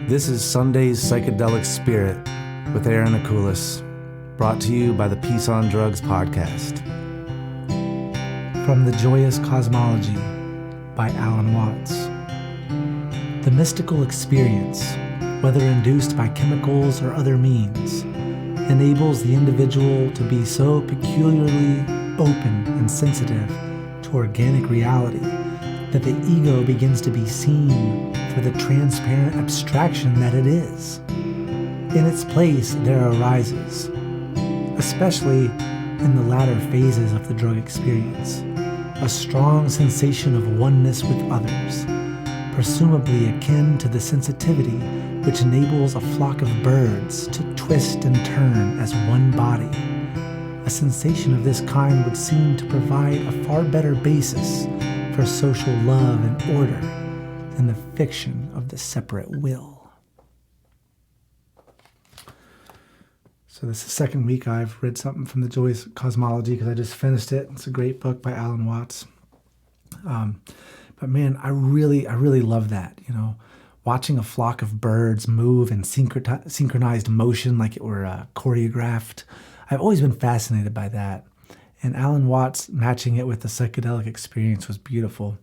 This is Sunday's Psychedelic Spirit with Aaron Akulis, brought to you by the Peace on Drugs podcast. From the Joyous Cosmology by Alan Watts. The mystical experience, whether induced by chemicals or other means, enables the individual to be so peculiarly open and sensitive to organic reality that the ego begins to be seen for the transparent abstraction that it is. In its place, there arises, especially in the latter phases of the drug experience, a strong sensation of oneness with others, presumably akin to the sensitivity which enables a flock of birds to twist and turn as one body. A sensation of this kind would seem to provide a far better basis for social love and order than the fiction of the separate will. So this is the second week I've read something from the Joyous Cosmology because I just finished it. It's a great book by Alan Watts. But man, I really love that, watching a flock of birds move in synchronized motion like it were choreographed. I've always been fascinated by that. And Alan Watts matching it with the psychedelic experience was beautiful.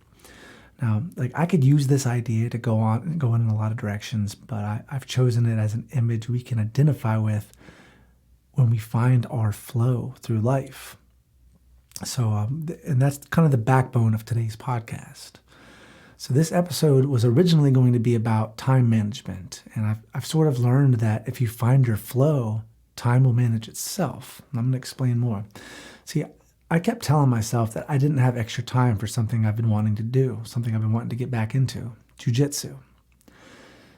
Now, I could use this idea to go in a lot of directions, but I've chosen it as an image we can identify with when we find our flow through life. So, and that's kind of the backbone of today's podcast. So this episode was originally going to be about time management, and I've sort of learned that if you find your flow, time will manage itself. And I'm going to explain more. See, I kept telling myself that I didn't have extra time for something I've been wanting to do, something I've been wanting to get back into, jujitsu.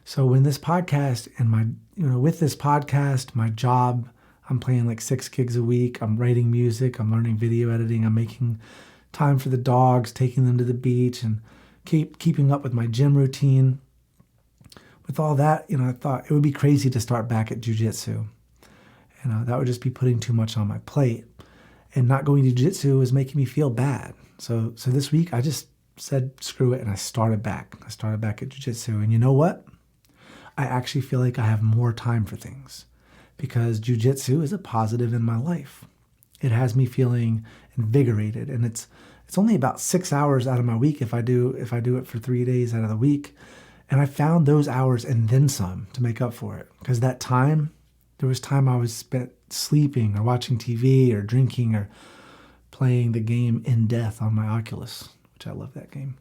So when this podcast and with this podcast, my job, I'm playing like 6 gigs a week. I'm writing music. I'm learning video editing. I'm making time for the dogs, taking them to the beach, and keeping up with my gym routine. With all that, I thought it would be crazy to start back at jujitsu. That would just be putting too much on my plate. And not going to jiu-jitsu was making me feel bad. So this week I just said, screw it, and I started back. I started back at jiu-jitsu. And you know what? I actually feel like I have more time for things because jiu-jitsu is a positive in my life. It has me feeling invigorated, and it's only about 6 hours out of my week if I do it for 3 days out of the week. And I found those hours and then some to make up for it. Because there was time I was spent sleeping or watching TV or drinking or playing the game In Death on my Oculus, which I love that game.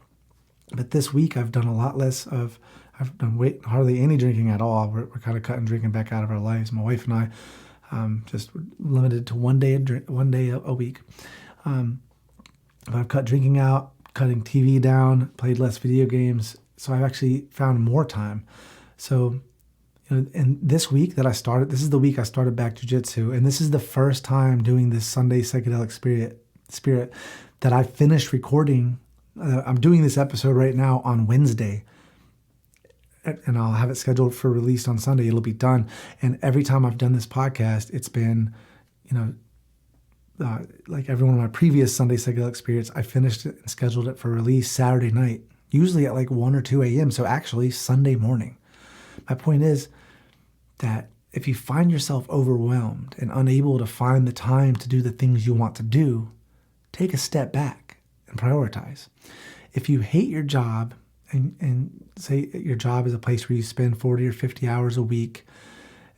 But this week I've done a lot less I've done hardly any drinking at all. We're kind of cutting drinking back out of our lives. My wife and I just limited to one day a week. But I've cut drinking out, cutting TV down, played less video games. So I've actually found more time. So and this week that this is the week I started back jiu-jitsu, and this is the first time doing this Sunday Psychedelic Spirit that I finished recording. I'm doing this episode right now on Wednesday, and I'll have it scheduled for release on Sunday. It'll be done. And every time I've done this podcast, it's been, like every one of my previous Sunday Psychedelic Spirits, I finished it and scheduled it for release Saturday night, usually at like 1 or 2 a.m., so actually Sunday morning. My point is that if you find yourself overwhelmed and unable to find the time to do the things you want to do, take a step back and prioritize. If you hate your job and say your job is a place where you spend 40 or 50 hours a week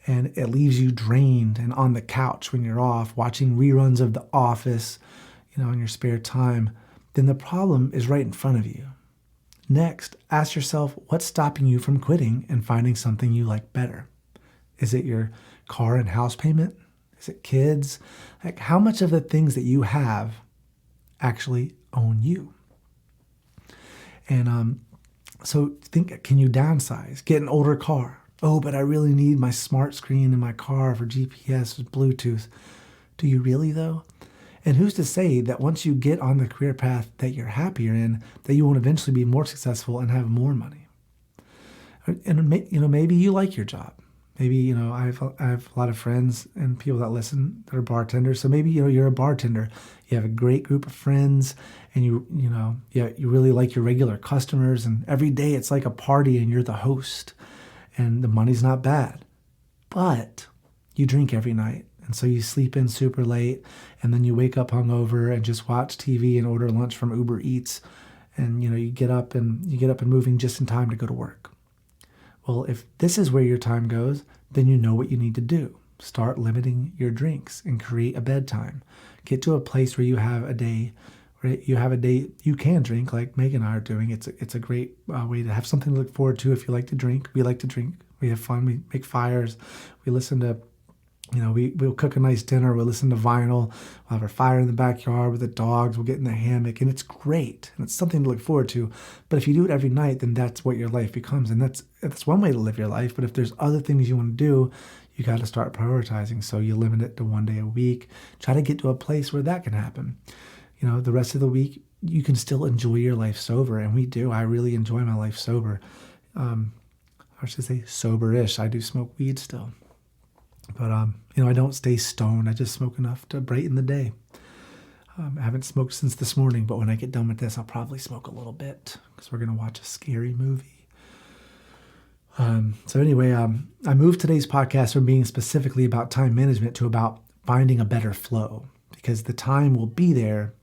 and it leaves you drained and on the couch when you're off watching reruns of The Office, in your spare time, then the problem is right in front of you. Next, ask yourself what's stopping you from quitting and finding something you like better. Is it your car and house payment? Is it kids? How much of the things that you have actually own you? And so think, can you downsize? Get an older car. Oh, but I really need my smart screen in my car for GPS with Bluetooth. Do you really though? And who's to say that once you get on the career path that you're happier in, that you won't eventually be more successful and have more money? And maybe you like your job. Maybe I have a lot of friends and people that listen that are bartenders. So maybe you're a bartender. You have a great group of friends, and you really like your regular customers. And every day it's like a party, and you're the host. and the money's not bad. But you drink every night. And so you sleep in super late, and then you wake up hungover and just watch TV and order lunch from Uber Eats. And you get up and moving just in time to go to work. Well, if this is where your time goes, then you know what you need to do. Start limiting your drinks and create a bedtime. Get to a place where you have a day you can drink, like Megan and I are doing. It's a great way to have something to look forward to if you like to drink. We like to drink. We have fun. We make fires. We listen to, we'll cook a nice dinner. We'll listen to vinyl. We'll have our fire in the backyard with the dogs. We'll get in the hammock, and it's great. And it's something to look forward to. But if you do it every night, then that's what your life becomes. And that's one way to live your life. But if there's other things you want to do, you got to start prioritizing. So you limit it to one day a week. Try to get to a place where that can happen. The rest of the week, you can still enjoy your life sober. And we do. I really enjoy my life sober. I should say sober-ish. I do smoke weed still. But, I don't stay stoned. I just smoke enough to brighten the day. I haven't smoked since this morning, but when I get done with this, I'll probably smoke a little bit because we're going to watch a scary movie. So anyway, I moved today's podcast from being specifically about time management to about finding a better flow, because the time will be there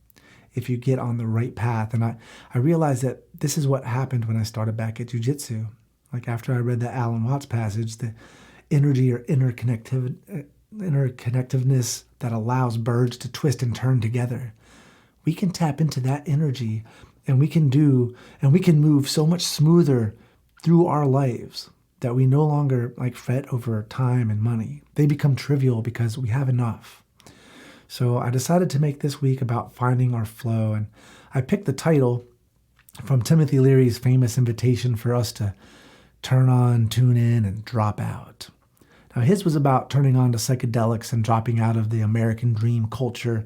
if you get on the right path. And I realized that this is what happened when I started back at jiu-jitsu. Like after I read the Alan Watts passage, the energy or interconnectiveness that allows birds to twist and turn together. We can tap into that energy, and we can move so much smoother through our lives that we no longer fret over time and money. They become trivial because we have enough. So I decided to make this week about finding our flow, and I picked the title from Timothy Leary's famous invitation for us to turn on, tune in, and drop out. Now his was about turning on to psychedelics and dropping out of the American dream culture,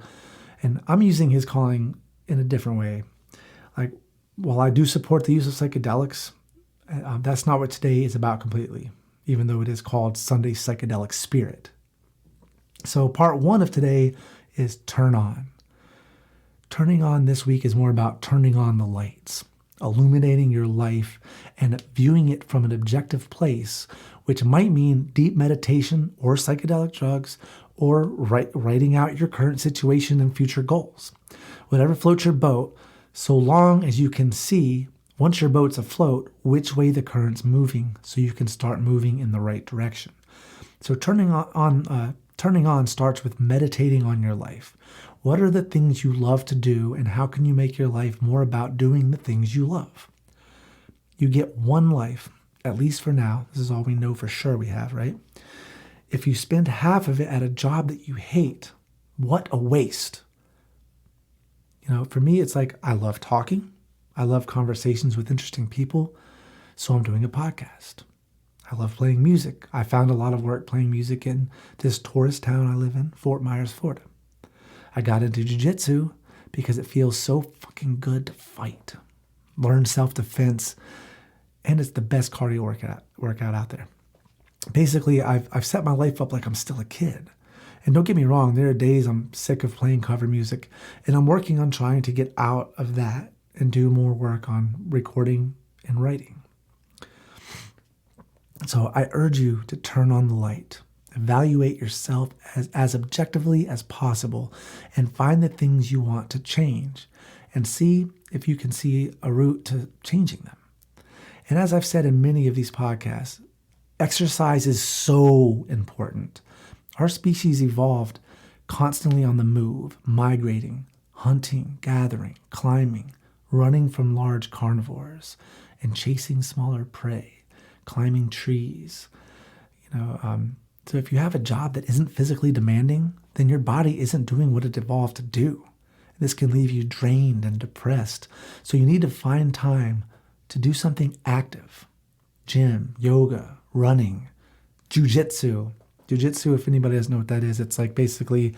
and I'm using his calling in a different way. While I do support the use of psychedelics, that's not what today is about completely, even though it is called Sunday Psychedelic Spirit. So part one of today is turn on. Turning on this week is more about turning on the lights, illuminating your life and viewing it from an objective place, which might mean deep meditation or psychedelic drugs or writing out your current situation and future goals. Whatever floats your boat, so long as you can see, once your boat's afloat, which way the current's moving so you can start moving in the right direction. So turning on starts with meditating on your life. What are the things you love to do, and how can you make your life more about doing the things you love? You get one life, at least for now. This is all we know for sure we have, right? If you spend half of it at a job that you hate, what a waste. For me, it's I love talking. I love conversations with interesting people, so I'm doing a podcast. I love playing music. I found a lot of work playing music in this tourist town I live in, Fort Myers, Florida. I got into jiu-jitsu because it feels so fucking good to fight, learn self-defense, and it's the best cardio workout out there. Basically, I've set my life up like I'm still a kid. And don't get me wrong, there are days I'm sick of playing cover music, and I'm working on trying to get out of that and do more work on recording and writing. So I urge you to turn on the light, evaluate yourself as objectively as possible, and find the things you want to change, and see if you can see a route to changing them. And as I've said in many of these podcasts, exercise is so important. Our species evolved constantly on the move, migrating, hunting, gathering, climbing, running from large carnivores, and chasing smaller prey, climbing trees. So if you have a job that isn't physically demanding, then your body isn't doing what it evolved to do. This can leave you drained and depressed. So you need to find time to do something active. Gym, yoga, running, jiu-jitsu. Jiu-jitsu, if anybody doesn't know what that is, it's basically,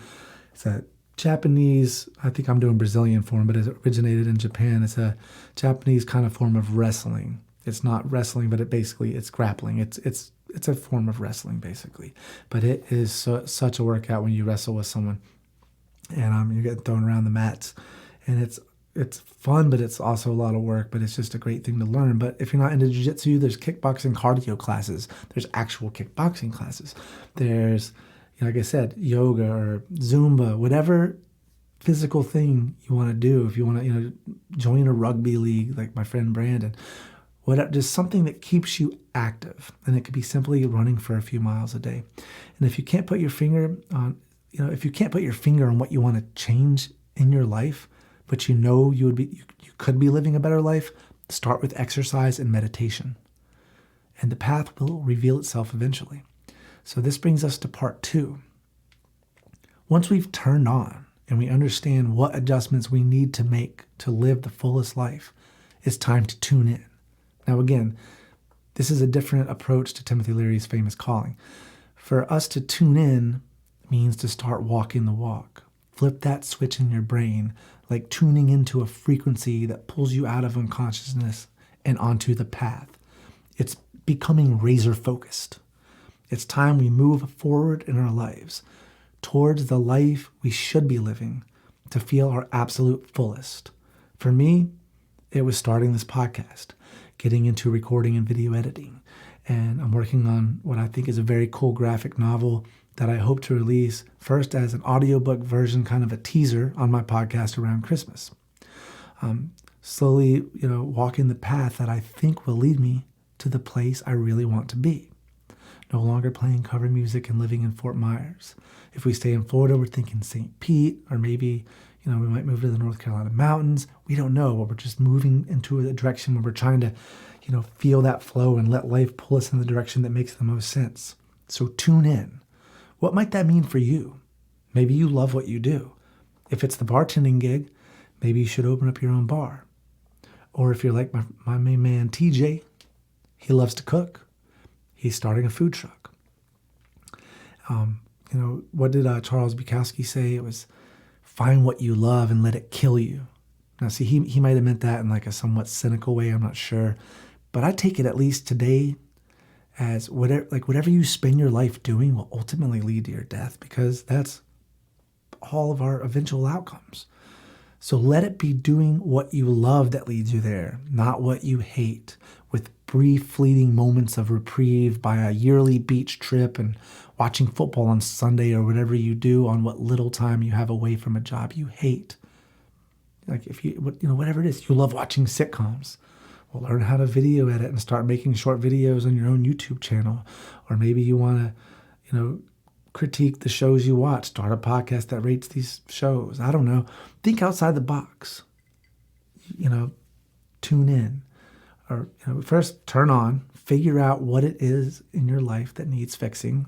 it's a Japanese, I think I'm doing Brazilian form, but it originated in Japan. It's a Japanese kind of form of wrestling. It's not wrestling, but it's grappling. It's a form of wrestling, basically. But it is such a workout when you wrestle with someone, and you're getting thrown around the mats. And it's fun, but it's also a lot of work, but it's just a great thing to learn. But if you're not into jiu-jitsu, there's kickboxing cardio classes. There's actual kickboxing classes. There's, like I said, yoga or Zumba, whatever physical thing you want to do. If you want to, join a rugby league like my friend Brandon, just something that keeps you active. And it could be simply running for a few miles a day. And if you can't put your finger on, what you want to change in your life, but you could be living a better life, start with exercise and meditation. And the path will reveal itself eventually. So this brings us to part 2. Once we've turned on and we understand what adjustments we need to make to live the fullest life, it's time to tune in. Now again, this is a different approach to Timothy Leary's famous calling. For us to tune in means to start walking the walk. Flip that switch in your brain, like tuning into a frequency that pulls you out of unconsciousness and onto the path. It's becoming razor focused. It's time we move forward in our lives towards the life we should be living to feel our absolute fullest. For me, it was starting this podcast, getting into recording and video editing. And I'm working on what I think is a very cool graphic novel that I hope to release first as an audiobook version, kind of a teaser on my podcast around Christmas. Slowly, walking the path that I think will lead me to the place I really want to be. No longer playing cover music and living in Fort Myers. If we stay in Florida, we're thinking St. Pete, or maybe, we might move to the North Carolina mountains. We don't know, but we're just moving into a direction where we're trying to, feel that flow and let life pull us in the direction that makes the most sense. So tune in. What might that mean for you? Maybe you love what you do. If it's the bartending gig, maybe you should open up your own bar. Or if you're like my main man, TJ, he loves to cook. He's starting a food truck. What did Charles Bukowski say? It was, find what you love and let it kill you. Now, see, he might have meant that in like a somewhat cynical way. I'm not sure. But I take it, at least today, as whatever you spend your life doing will ultimately lead to your death, because that's all of our eventual outcomes. So let it be doing what you love that leads you there, not what you hate, with brief fleeting moments of reprieve by a yearly beach trip and watching football on Sunday, or whatever you do on what little time you have away from a job you hate. Like whatever it is, you love watching sitcoms. Well, learn how to video edit and start making short videos on your own YouTube channel. Or maybe you want to, critique the shows you watch. Start a podcast that rates these shows. I don't know. Think outside the box. Tune in. Or first turn on. Figure out what it is in your life that needs fixing.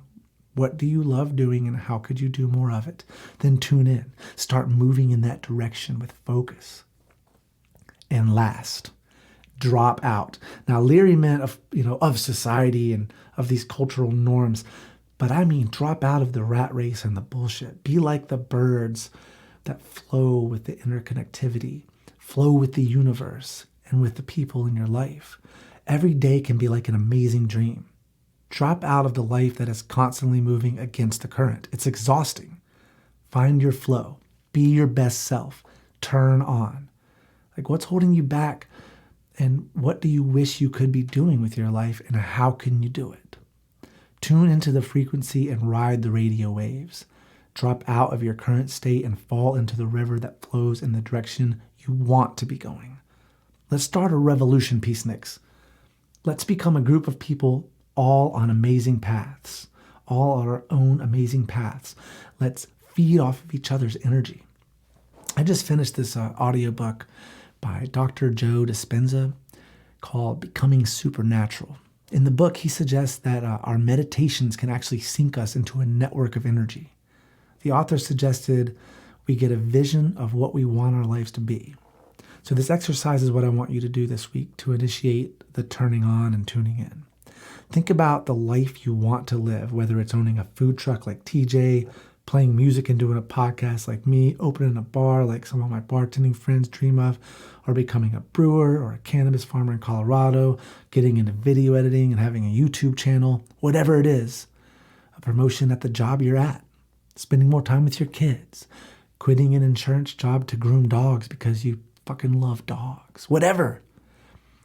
What do you love doing and how could you do more of it? Then tune in. Start moving in that direction with focus. And last, drop out. Now, Leary meant of society and of these cultural norms, but I mean drop out of the rat race and the bullshit. Be like the birds that flow with the interconnectivity, flow with the universe and with the people in your life. Every day can be like an amazing dream. Drop out of the life that is constantly moving against the current. It's exhausting. Find your flow. Be your best self. Turn on. Like, what's holding you back? And what do you wish you could be doing with your life, and how can you do it? Tune into the frequency and ride the radio waves. Drop out of your current state and fall into the river that flows in the direction you want to be going. Let's start a revolution, peaceniks. Let's become a group of people all on amazing paths, all on our own amazing paths. Let's feed off of each other's energy. I just finished this audiobook by Dr. Joe Dispenza called Becoming Supernatural. In the book, he suggests that our meditations can actually sync us into a network of energy. The author suggested we get a vision of what we want our lives to be. So this exercise is what I want you to do this week to initiate the turning on and tuning in. Think about the life you want to live, whether it's owning a food truck like TJ, playing music and doing a podcast like me, opening a bar like some of my bartending friends dream of, or becoming a brewer or a cannabis farmer in Colorado, getting into video editing and having a YouTube channel, whatever it is, a promotion at the job you're at, spending more time with your kids, quitting an insurance job to groom dogs because you fucking love dogs. Whatever.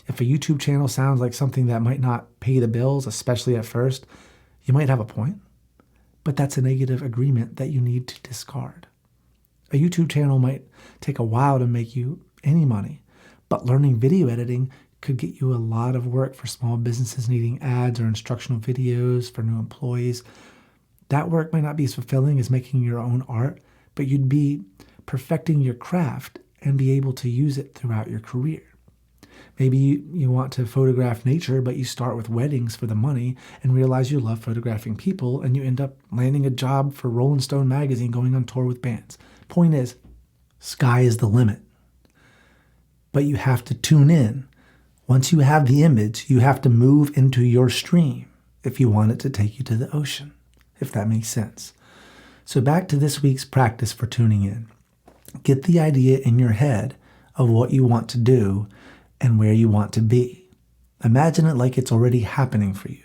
If a YouTube channel sounds like something that might not pay the bills, especially at first, you might have a point. But that's a negative agreement that you need to discard. A YouTube channel might take a while to make you any money, but learning video editing could get you a lot of work for small businesses needing ads or instructional videos for new employees. That work might not be as fulfilling as making your own art, but you'd be perfecting your craft and be able to use it throughout your career. Maybe you want to photograph nature, but you start with weddings for the money and realize you love photographing people, and you end up landing a job for Rolling Stone magazine going on tour with bands. Point is, sky is the limit. But you have to tune in. Once you have the image, you have to move into your stream if you want it to take you to the ocean, if that makes sense. So back to this week's practice for tuning in. Get the idea in your head of what you want to do and where you want to be. Imagine it like it's already happening for you.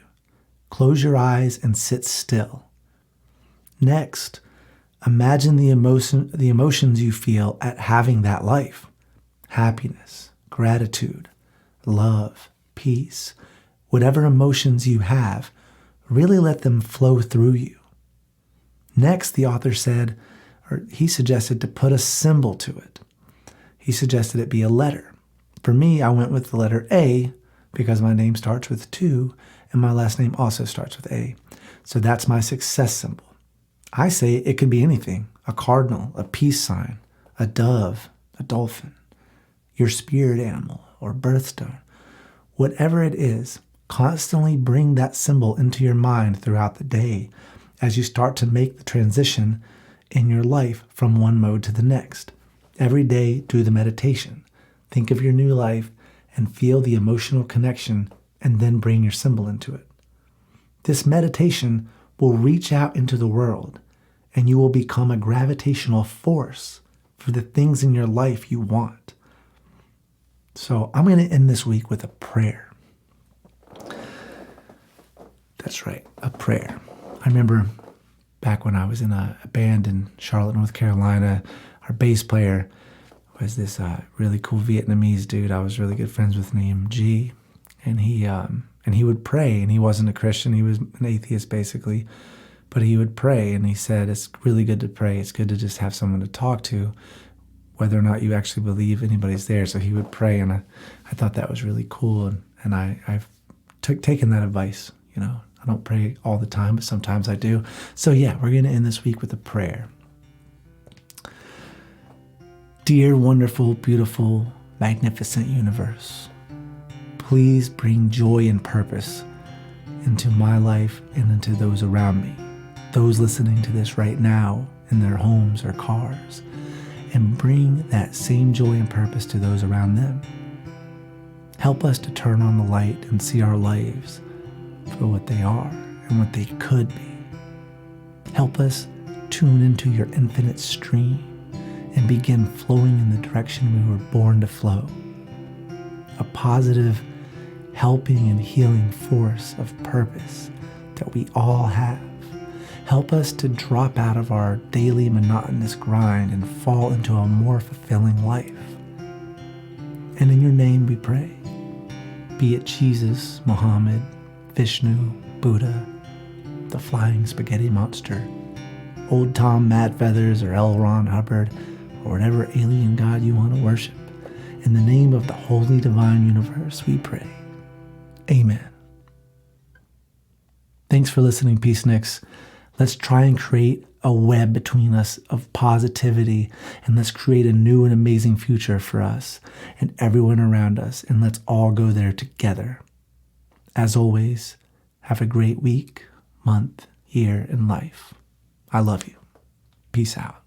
Close your eyes and sit still. Next, imagine the emotions you feel at having that life. Happiness, gratitude, love, peace, whatever emotions you have, really let them flow through you. Next, the author said, or he suggested to put a symbol to it. He suggested it be a letter. For me, I went with the letter A because my name starts with 2 and my last name also starts with A. So that's my success symbol. I say it could be anything: a cardinal, a peace sign, a dove, a dolphin, your spirit animal or birthstone. Whatever it is, constantly bring that symbol into your mind throughout the day as you start to make the transition in your life from one mode to the next. Every day, do the meditation. Think of your new life and feel the emotional connection, and then bring your symbol into it. This meditation will reach out into the world, and you will become a gravitational force for the things in your life you want. So I'm going to end this week with a prayer. That's right, a prayer. I remember back when I was in a band in Charlotte, North Carolina, our bass player was this really cool Vietnamese dude I was really good friends with named G. And he would pray, and he wasn't a Christian. He was an atheist, basically. But he would pray, and he said, it's really good to pray. It's good to just have someone to talk to, whether or not you actually believe anybody's there. So he would pray, and I thought that was really cool. And I've taken that advice. You know, I don't pray all the time, but sometimes I do. So yeah, we're going to end this week with a prayer. Dear, wonderful, beautiful, magnificent universe, please bring joy and purpose into my life and into those around me, those listening to this right now in their homes or cars, and bring that same joy and purpose to those around them. Help us to turn on the light and see our lives for what they are and what they could be. Help us tune into your infinite stream and begin flowing in the direction we were born to flow. A positive, helping and healing force of purpose that we all have. Help us to drop out of our daily monotonous grind and fall into a more fulfilling life. And in your name we pray. Be it Jesus, Muhammad, Vishnu, Buddha, the flying spaghetti monster, Old Tom Mad Feathers, or L. Ron Hubbard, or whatever alien god you want to worship. In the name of the holy divine universe, we pray. Amen. Thanks for listening, Peaceniks. Let's try and create a web between us of positivity, and let's create a new and amazing future for us and everyone around us, and let's all go there together. As always, have a great week, month, year, and life. I love you. Peace out.